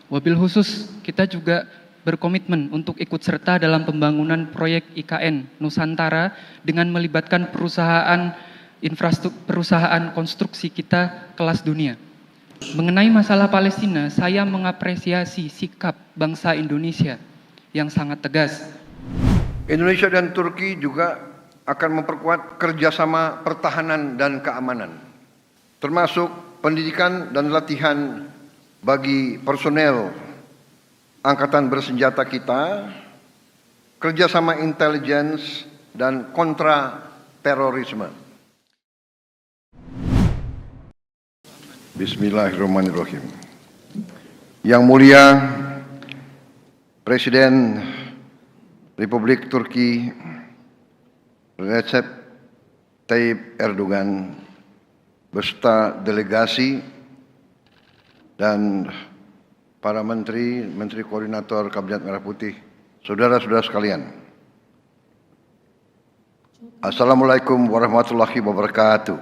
Wabil khusus, kita juga berkomitmen untuk ikut serta dalam pembangunan proyek IKN Nusantara dengan melibatkan perusahaan konstruksi kita kelas dunia. Mengenai masalah Palestina, saya mengapresiasi sikap bangsa Indonesia yang sangat tegas. Indonesia dan Turki juga akan memperkuat kerjasama pertahanan dan keamanan, termasuk pendidikan dan latihan bagi personel angkatan bersenjata kita, kerjasama intelligence dan kontra terorisme. Bismillahirrahmanirrahim. Yang mulia Presiden Republik Turki Recep Tayyip Erdogan beserta delegasi dan para menteri koordinator Kabinet Merah Putih, saudara-saudara sekalian. Assalamualaikum warahmatullahi wabarakatuh.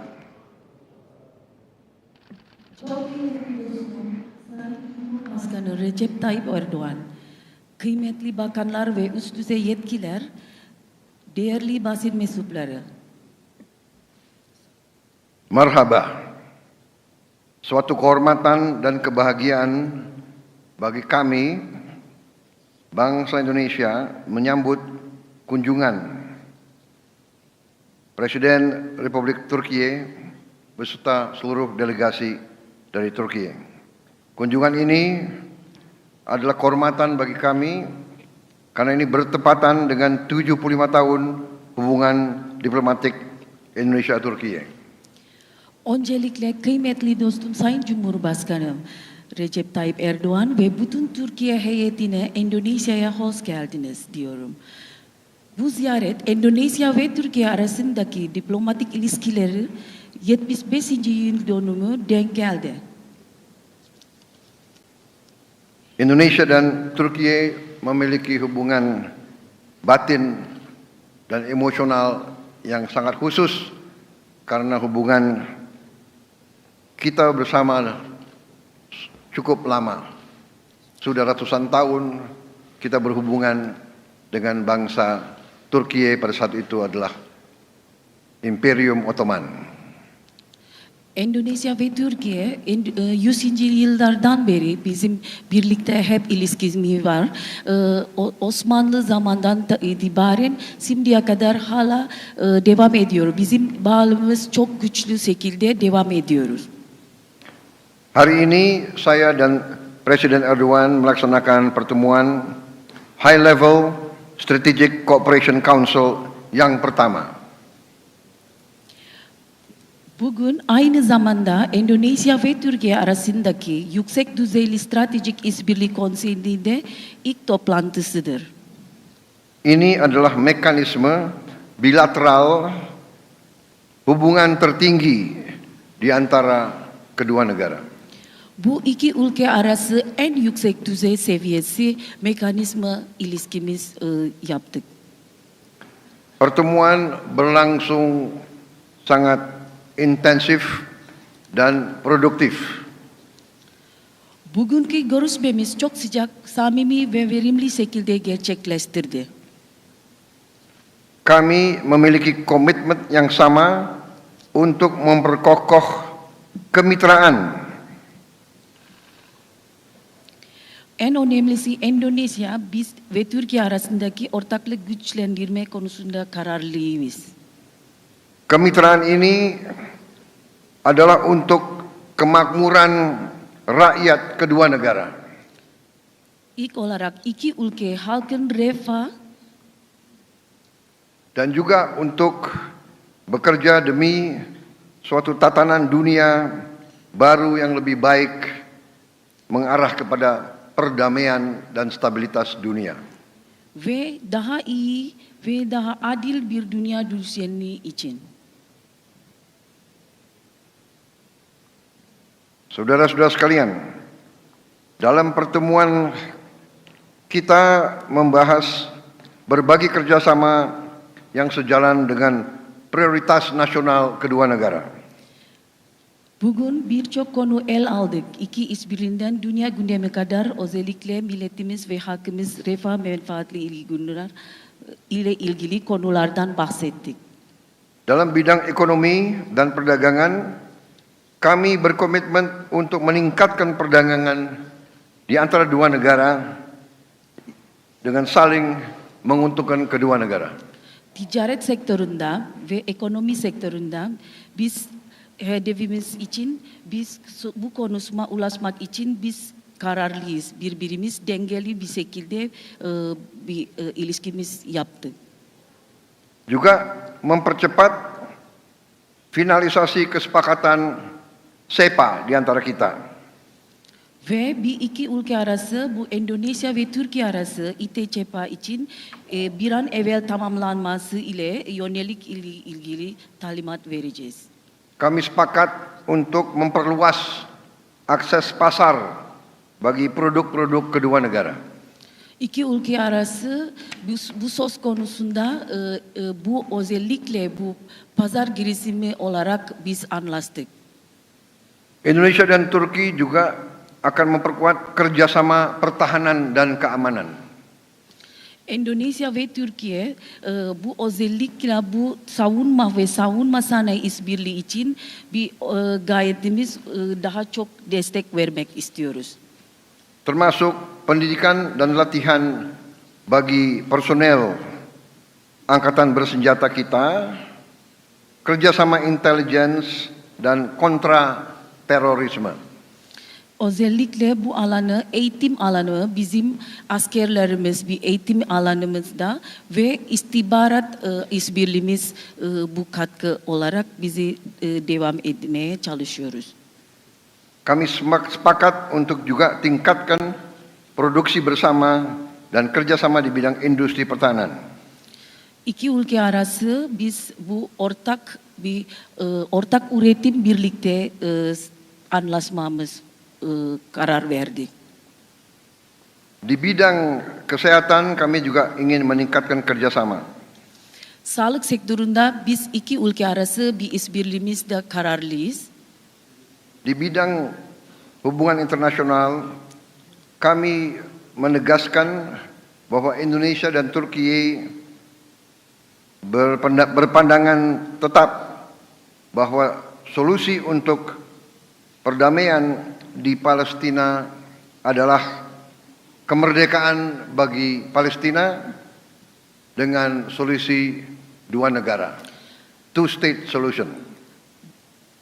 Başkanı Recep Tayyip Erdoğan, kıymetli bakanlar ve üst düzey yetkililer, değerli basın mensupları. Marhaba. Suatu kehormatan dan kebahagiaan bagi kami, bangsa Indonesia, menyambut kunjungan Presiden Republik Turki beserta seluruh delegasi dari Turki. Kunjungan ini adalah kehormatan bagi kami karena ini bertepatan dengan 75 tahun hubungan diplomatik Indonesia-Turki. Öncelikle kıymetli dostum Sayın Cumhurbaşkanım Recep Tayyip Erdoğan ve bütün Türkiye heyetine Endonezya'ya hoş geldiniz diyorum. Bu ziyaret Endonezya ve Türkiye arasındaki diplomatik ilişkileri 75. yıl dönümü denk geldi. Indonesia dan Turki memiliki hubungan batin dan emosional yang sangat khusus karena hubungan kita bersama cukup lama. Sudah ratusan tahun kita berhubungan dengan bangsa Turki pada saat itu adalah Imperium Ottoman. Endonezya ve Türkiye 100. yıllardan beri bizim birlikte hep ilişkimiz var. Osmanlı zamandan itibaren şimdiye kadar hala devam ediyor. Bizim bağlılığımız çok güçlü şekilde devam ediyoruz. Hari ini saya dan Presiden Erdogan melaksanakan pertemuan High Level Strategic Cooperation Council yang pertama. Bugün aynı zamanda Endonezya ve Türkiye arasındaki yüksek düzeyli stratejik işbirliği konseyinde ilk toplantısıdır. Ini adalah mekanisme bilateral hubungan tertinggi di antara kedua negara. Bu iki ülke arası en yüksek düzey seviyesi mekanizma ilişkimiz yaptık. Pertemuan berlangsung sangat intensif dan produktif. Bugünkü görüşmemiz çok sıcak, samimi ve verimli şekilde gerçekleştirdi. Kami memiliki komitmen yang sama untuk memperkokoh kemitraan En önemlisi Endonezya, biz ve Türkiye arasındaki ortaklık güçlendirme konusunda kararlıyız. Kemitraan ini adalah untuk kemakmuran rakyat kedua negara. İlk olarak iki ülke halkın refah dan juga untuk bekerja demi suatu tatanan dunia baru yang lebih baik mengarah kepada perdamaian dan stabilitas dunia. ve daha iyi ve daha adil bir dünya düzeni için. Saudara-saudara sekalian, dalam pertemuan kita membahas berbagai kerjasama yang sejalan dengan prioritas nasional kedua negara. Bugün birçok konu el aldık. İki işbirliğinden dünya gündemi kadar özellikle milletimiz ve halkımız refah menfaatli ile ilgili konulardan bahsettik. Dalam bidang ekonomi dan perdagangan, kami berkomitmen untuk meningkatkan perdagangan di antara dua negara dengan saling menguntungkan kedua negara. Ticaret sektöründe ve ekonomi sektöründe biz hedefimiz için bu konusuna ulaşmak için biz kararlıyız. Birbirimiz dengeli bir şekilde bir ilişkimiz yaptık. Juga mempercepat finalisasi kesepakatan SEPA di antara kita. Ve bir iki ülke arası bu Endonezya ve Türkiye arası İTÇPA için bir an evvel tamamlanması ile yönelik ilgili talimat vereceğiz. Kami sepakat untuk memperluas akses pasar bagi produk-produk kedua negara. İki ülke arası bu söz konusunda bu özellikle bu pazar girişimi olarak biz anlaştık. Indonesia dan Turki juga akan memperkuat kerjasama pertahanan dan keamanan. Endonezya ve Türkiye bu özellikle bu savunma sanayi işbirliği için bir gayetimiz daha çok destek vermek istiyoruz. Termasuk pendidikan dan latihan bagi personel angkatan bersenjata kita, kerjasama intelijens dan kontra terorisme. Özellikle bu alanı, eğitim alanı bizim askerlerimiz bir eğitim alanımızda ve istihbarat işbirliğimiz bu katkı olarak bizi devam etmeye çalışıyoruz. Kami sepakat untuk juga tingkatkan produksi bersama dan kerjasama di bidang industri pertahanan. İki ülke arası biz bu ortak üretim birlikte anlaşmamız karar verdik. Di bidang kesehatan kami juga ingin meningkatkan kerjasama. Sağlık sektöründe biz iki ülke arası bir işbirliğimizde kararlıyız. Di bidang hubungan internasional, kami menegaskan bahwa Indonesia dan Turki berpandangan tetap bahwa solusi untuk perdamaian di Palestina adalah kemerdekaan bagi Palestina dengan solusi dua negara, two-state solution.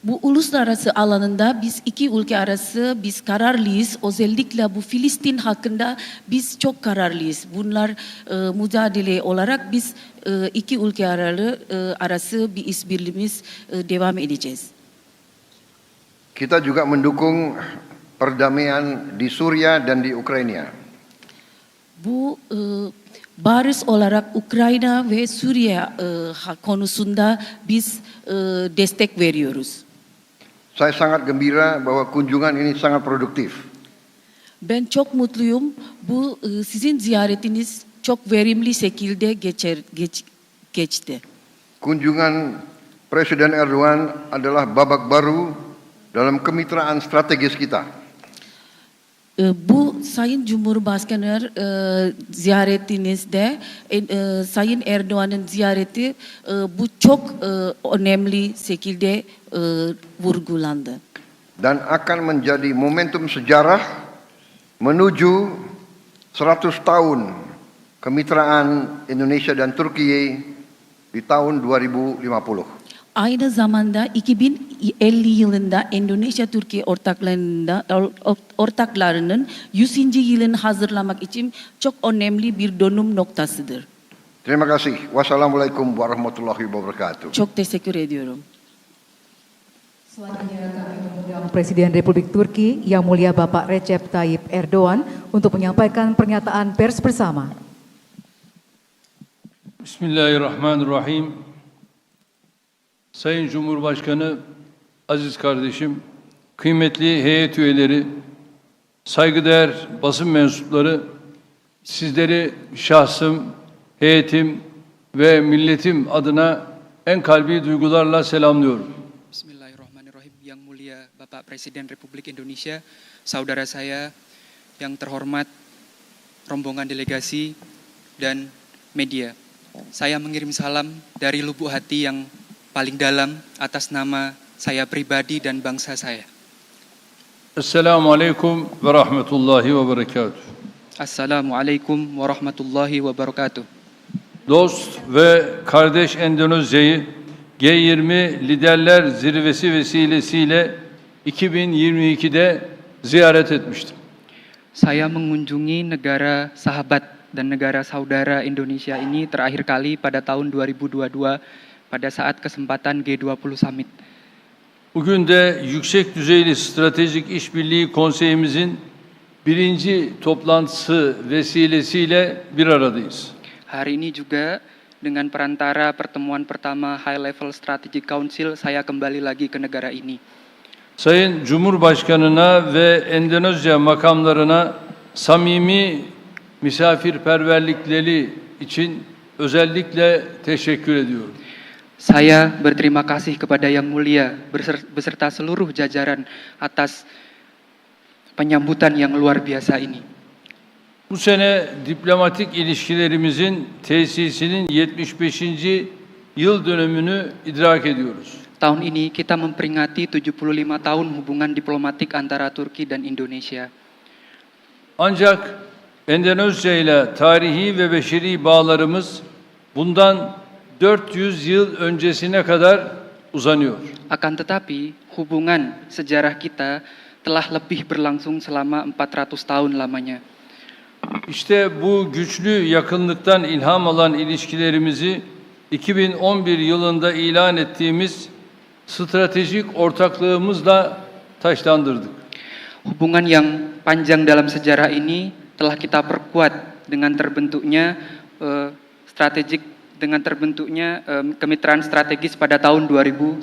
Bu uluslararası alanında biz iki ülke arası biz kararlıyız. Özellikle bu Filistin hakkında biz çok kararlıyız. Bunlar mücadele olarak biz iki ülke arası bir işbirliğimiz devam edeceğiz. Kita juga mendukung perdamaian di Suriah dan di Ukraina. Bu barış olarak Ukrayna ve Suriye konusunda biz destek veriyoruz. Saya sangat gembira bahwa kunjungan ini sangat produktif. Ben çok mutluyum. Bu sizin ziyaretiniz çok verimli şekilde geçti. Kunjungan Presiden Erdogan adalah babak baru dalam kemitraan strategis kita. Bu Sayın Cumhurbaşkanı ziyaretinizde Sayın Erdoğan'ın ziyareti bu çok önemli şekilde vurgulandı. Dan akan menjadi momentum sejarah menuju 100 tahun kemitraan Indonesia dan Turkiye di tahun 2050. Aynı zamanda 2050 yılında Endonezya-Türkiye ortaklarının 100. yılını hazırlamak için çok önemli bir dönüm noktasıdır. Terima kasih. Wassalamualaikum warahmatullahi wabarakatuh. Çok teşekkür ediyorum. Selanjutnya kami mengundang Presiden Republik Turki Yang Mulia Bapak Recep Tayyip Erdoğan untuk menyampaikan pernyataan pers bersama. Bismillahirrahmanirrahim. Sayın Cumhurbaşkanı, aziz kardeşim, kıymetli heyet üyeleri, saygıdeğer basın mensupları, sizleri şahsım, heyetim ve milletim adına en kalbi duygularla selamlıyorum. Bismillahirrahmanirrahim. Yang mulia Bapak Presiden Republik Indonesia, saudara saya yang terhormat, rombongan delegasi, dan media. Saya mengirim salam dari lubuk hati yang paling dalam atas nama saya pribadi dan bangsa saya. Esselamualeyküm ve rahmetullahi ve berekatuhu. Assalamualaikum warahmatullahi wabarakatuh. Dost ve kardeş Endonezya'yı G20 Liderler Zirvesi vesilesiyle 2022'de ziyaret etmiştim. Saya mengunjungi negara sahabat dan negara saudara Indonesia ini terakhir kali pada tahun 2022 pada saat kesempatan G20 Summit. Bugün de yüksek düzeyli stratejik işbirliği konseyimizin birinci toplantısı vesilesiyle bir aradayız. Hari ini juga dengan perantara pertemuan pertama High Level Strategic Council, saya kembali lagi ke negara ini. Sayın Cumhurbaşkanına ve Endonezya makamlarına samimi misafirperverlikleri için özellikle teşekkür ediyorum. Saya berterima kasih kepada Yang Mulia beserta seluruh jajaran atas penyambutan yang luar biasa ini. Bu sene diplomatik ilişkilerimizin tesisinin 75. yıl dönümünü idrak ediyoruz. Tahun ini kita memperingati 75 tahun hubungan diplomatik antara Turki dan Indonesia. Ancak Endonezya ile tarihi ve beşeri bağlarımız bundan 400 yıl öncesine kadar uzanıyor. Akan tetapi, hubungan sejarah kita telah lebih berlangsung selama 400 tahun lamanya. İşte bu güçlü yakınlıktan ilham alan ilişkilerimizi 2011 yılında ilan ettiğimiz stratejik ortaklığımızla taşlandırdık. Hubungan yang panjang dalam sejarah ini telah kita perkuat dengan terbentuknya kemitraan strategis pada tahun 2011.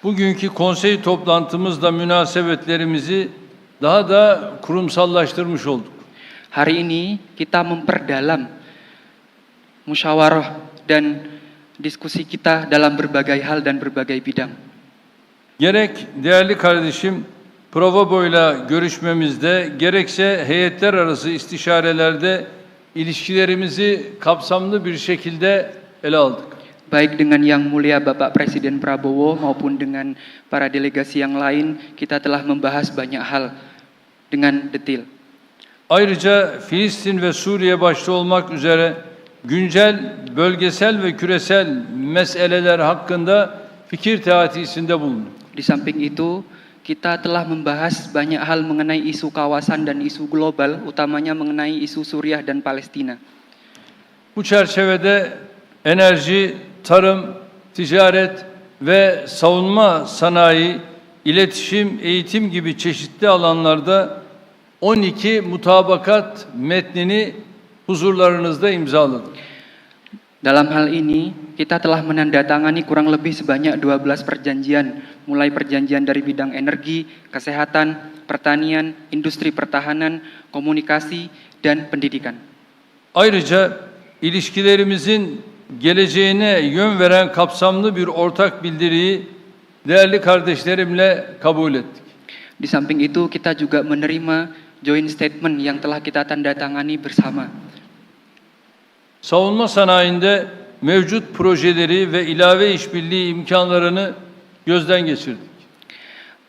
Bugünkü konsey toplantımızda münasebetlerimizi daha da kurumsallaştırmış olduk. Hari ini kita memperdalam musyawarah dan diskusi kita dalam berbagai hal dan berbagai bidang. Gerek değerli kardeşim Provobo'yla görüşmemizde, gerekse heyetler arası istişarelerde ilişkilerimizi kapsamlı bir şekilde ele aldık. Baik dengan Yang Mulia Bapak Presiden Prabowo maupun dengan para delegasi yang lain, kita telah membahas banyak hal dengan detail. Ayrıca Filistin ve Suriye başta olmak üzere güncel, bölgesel ve küresel meseleler hakkında fikir teatisinde bulunduk. Di samping itu, kita telah membahas banyak hal mengenai isu kawasan dan isu global, utamanya mengenai isu Suriah dan Palestina. Bu çerçevede enerji, tarım, ticaret ve savunma sanayi, iletişim, eğitim gibi çeşitli alanlarda 12 mutabakat metnini huzurlarınızda imzaladık. Dalam hal ini, kita telah menandatangani kurang lebih sebanyak 12 perjanjian, mulai perjanjian dari bidang energi, kesehatan, pertanian, industri pertahanan, komunikasi, dan pendidikan. Ayrıca ilişkilerimizin geleceğine yön veren kapsamlı bir ortak bildiriyi değerli kardeşlerimle kabul ettik. Di samping itu, kita juga menerima joint statement yang telah kita tandatangani bersama. Savunma sanayinde mevcut projeleri ve ilave işbirliği imkanlarını gözden geçirdik.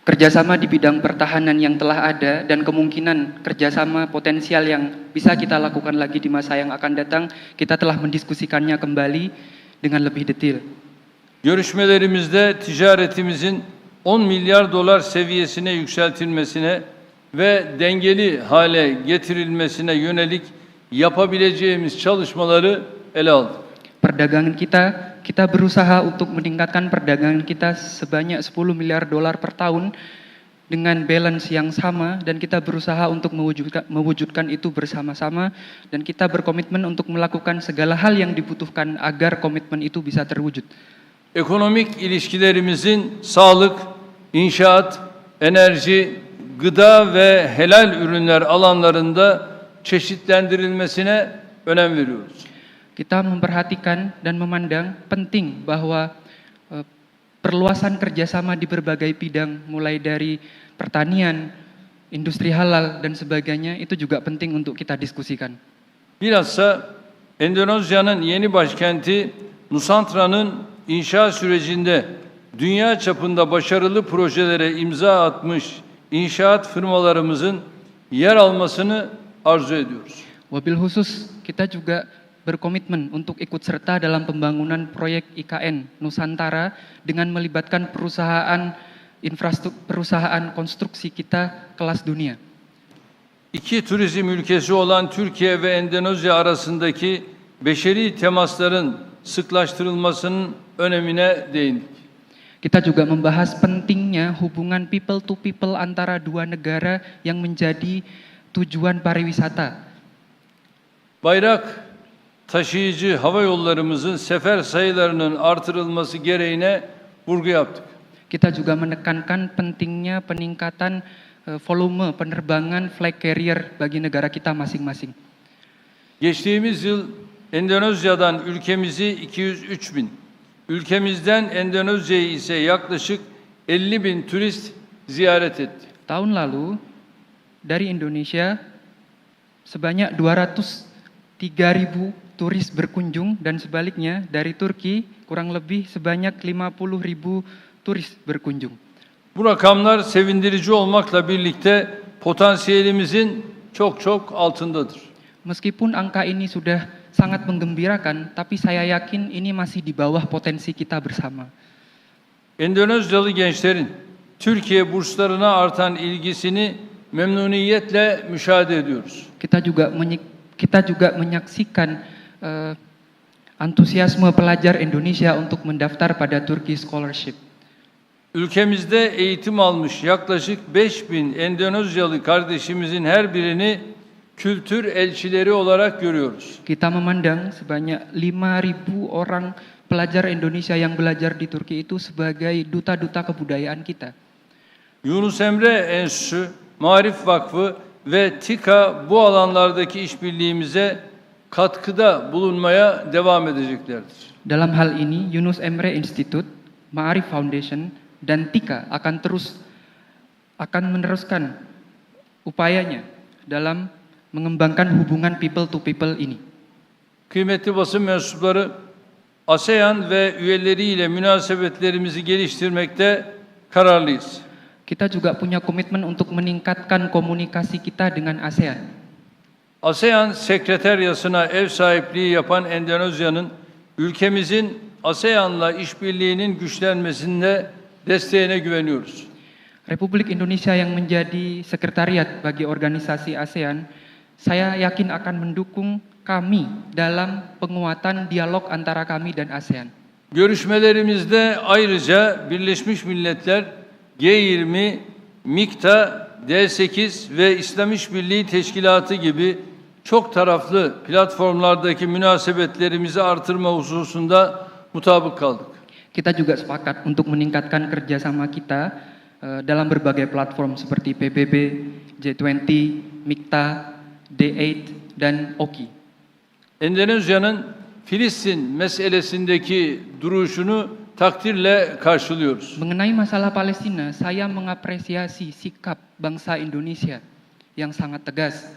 Kerjasama di bidang pertahanan yang telah ada dan kemungkinan kerjasama potensial yang bisa kita lakukan lagi di masa yang akan datang, kita telah mendiskusikannya kembali dengan lebih detail. Görüşmelerimizde ticaretimizin 10 milyar dolar seviyesine yükseltilmesine ve dengeli hale getirilmesine yönelik yapabileceğimiz çalışmaları ele aldık. Perdagangan kita berusaha untuk meningkatkan perdagangan kita sebanyak 10 miliar dolar per tahun dengan balance yang sama, dan kita berusaha untuk mewujudkan itu bersama-sama, dan kita berkomitmen untuk melakukan segala hal yang dibutuhkan agar komitmen itu bisa terwujud. Ekonomik ilişkilerimizin sağlık, inşaat, enerji, gıda ve helal ürünler alanlarında çeşitlendirilmesine önem veriyoruz. Kita memperhatikan dan memandang penting bahwa perluasan kerjasama di berbagai bidang, mulai dari pertanian, industri halal, dan sebagainya, itu juga penting untuk kita diskusikan. Bilhassa Endonezya'nın yeni başkenti Nusantra'nın inşa sürecinde dünya çapında başarılı projelere imza atmış inşaat firmalarımızın yer almasını arzu ediyoruz. Wabil khusus, kita juga berkomitmen untuk ikut serta dalam pembangunan proyek IKN Nusantara dengan melibatkan perusahaan perusahaan konstruksi kita kelas dunia. İki turizm ülkesi olan Türkiye ve Endonezya arasındaki beşeri temasların sıklaştırılmasının önemine değindik. Kita juga membahas pentingnya hubungan people to people antara dua negara yang menjadi tujuan pariwisata. Bayrak taşıyıcı hava yollarımızın sefer sayılarının artırılması gereğine vurgu yaptık. Kita juga menekankan pentingnya peningkatan volume penerbangan flag carrier bagi negara kita masing-masing. Geçtiğimiz yıl Endonezya'dan ülkemizi 203 bin, ülkemizden Endonezya'yı ise yaklaşık 50 bin turist ziyaret etti. Tahun lalu dari Indonesia sebanyak 203.000 turis berkunjung dan sebaliknya dari Turki kurang lebih sebanyak 50.000 turis berkunjung. Bu rakamlar sevindirici olmakla birlikte potansiyelimizin çok altındadır. Meskipun angka ini sudah sangat menggembirakan, tapi saya yakin ini masih di bawah potensi kita bersama. Endonezyalı gençlerin Türkiye burslarına artan ilgisini memnuniyetle müşahede ediyoruz. Kita juga menyaksikan antusiasme pelajar Indonesia untuk mendaftar pada Turki Scholarship. Ülkemizde eğitim almış yaklaşık 5.000 Endonezyalı kardeşimizin her birini kültür elçileri olarak görüyoruz. Kita memandang sebanyak 5.000 orang pelajar Indonesia yang belajar di Turki itu sebagai duta-duta kebudayaan kita. Yunus Emre Enstitüsü, Maarif Vakfı ve TİKA bu alanlardaki işbirliğimize katkıda bulunmaya devam edeceklerdir. Dalam hal ini, Yunus Emre Institute, Ma'arif Foundation, dan TIKA akan meneruskan upayanya dalam mengembangkan hubungan people to people ini. Kıymetli basın mensupları, ASEAN ve üyeleriyle münasebetlerimizi geliştirmekte kararlıyız. Kita juga punya komitmen untuk meningkatkan komunikasi kita dengan ASEAN. ASEAN Sekreteryası'na ev sahipliği yapan Endonezya'nın ülkemizin ASEAN'la işbirliğinin güçlenmesinde desteğine güveniyoruz. Republik Indonesia yang menjadi sekretariat bagi organisasi ASEAN, saya yakin akan mendukung kami dalam penguatan dialog antara kami dan ASEAN. Görüşmelerimizde ayrıca Birleşmiş Milletler, G20, MİKTA, D8 ve İslam İşbirliği Teşkilatı gibi çok taraflı platformlardaki münasebetlerimizi artırma hususunda mutabık kaldık. Kita juga sepakat untuk meningkatkan kerjasama kita dalam berbagai platform seperti PBB, G20, MİKTA, D8, dan OKI. Endonezya'nın Filistin meselesindeki duruşunu takdirle karşılıyoruz. Mengenai masalah Palestina, saya mengapresiasi sikap bangsa Indonesia yang sangat tegas.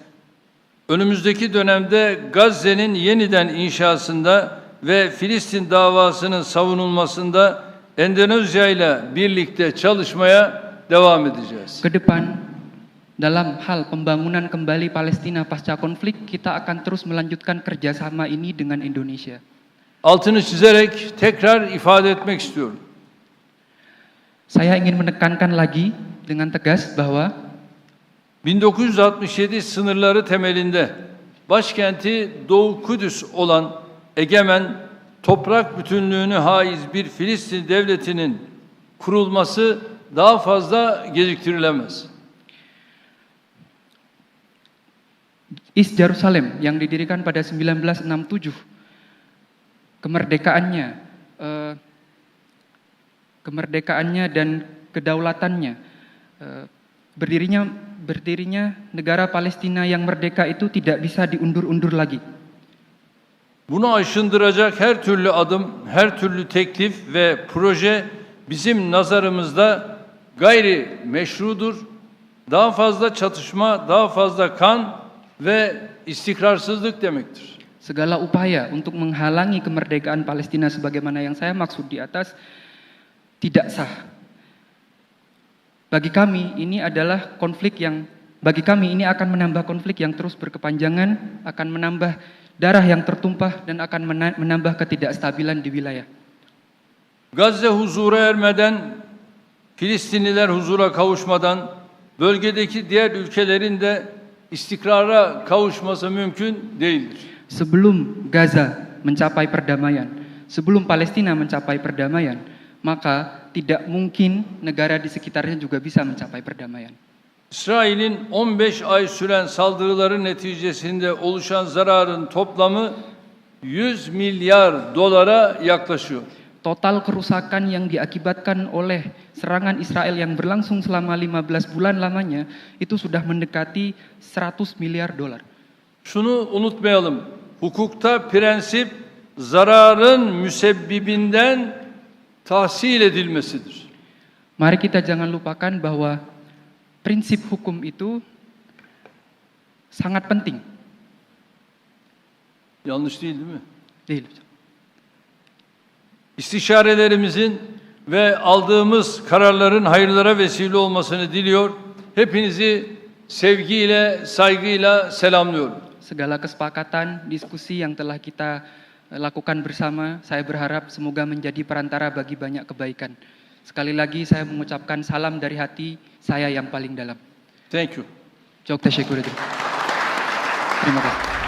Önümüzdeki dönemde Gazze'nin yeniden inşasında ve Filistin davasının savunulmasında Endonezya ile birlikte çalışmaya devam edeceğiz. Ke depan, dalam hal pembangunan kembali Palestina pasca konflik, kita akan terus melanjutkan kerjasama ini dengan Indonesia. Altını çizerek tekrar ifade etmek istiyorum. Saya ingin menekankan lagi dengan tegas bahwa 1967 sınırları temelinde başkenti Doğu Kudüs olan egemen, toprak bütünlüğünü haiz bir Filistin devletinin kurulması daha fazla geciktirilemez. East Jerusalem yang didirikan pada 1967, kemerdekaannya dan kedaulatannya, berdirinya negara Palestina yang merdeka itu tidak bisa diundur-undur lagi. Bunu aşındıracak her türlü adım, her türlü teklif ve proje bizim nazarımızda gayri meşrudur. Daha fazla çatışma, daha fazla kan ve istikrarsızlık demektir. Segala upaya untuk menghalangi kemerdekaan Palestina sebagaimana yang saya maksud di atas tidak sah. Bagi kami ini adalah konflik yang bagi kami ini akan menambah konflik yang terus berkepanjangan, akan menambah darah yang tertumpah dan akan menambah ketidakstabilan di wilayah. Gazze huzura ermeden, Filistinliler huzura kavuşmadan bölgedeki diğer ülkelerin de istikrara kavuşması mümkün değildir. Sebelum Gaza mencapai perdamaian, sebelum Palestina mencapai perdamaian, maka tidak mungkin negara di sekitarnya juga bisa mencapai perdamaian. İsrail'in 15 ay süren saldırıların neticesinde oluşan zararın toplamı 100 milyar dolara yaklaşıyor. Total kerusakan yang diakibatkan oleh serangan Israel yang berlangsung selama 15 bulan lamanya itu sudah mendekati 100 miliar dolar. Şunu unutmayalım. Hukukta prensip zararın müsebbibinden tahsil edilmesidir. Mari kita jangan lupakan bahwa prinsip hukum itu sangat penting. Yanlış değil mi? Değil. İstişarelerimizin ve aldığımız kararların hayırlara vesile olmasını diliyor. Hepinizi sevgiyle, saygıyla selamlıyorum. Segala kesepakatan, diskusi yang telah kita lakukan bersama, saya berharap semoga menjadi perantara bagi banyak kebaikan. Sekali lagi saya mengucapkan salam dari hati saya yang paling dalam. Thank you. Çok teşekkür ederim. Terima kasih.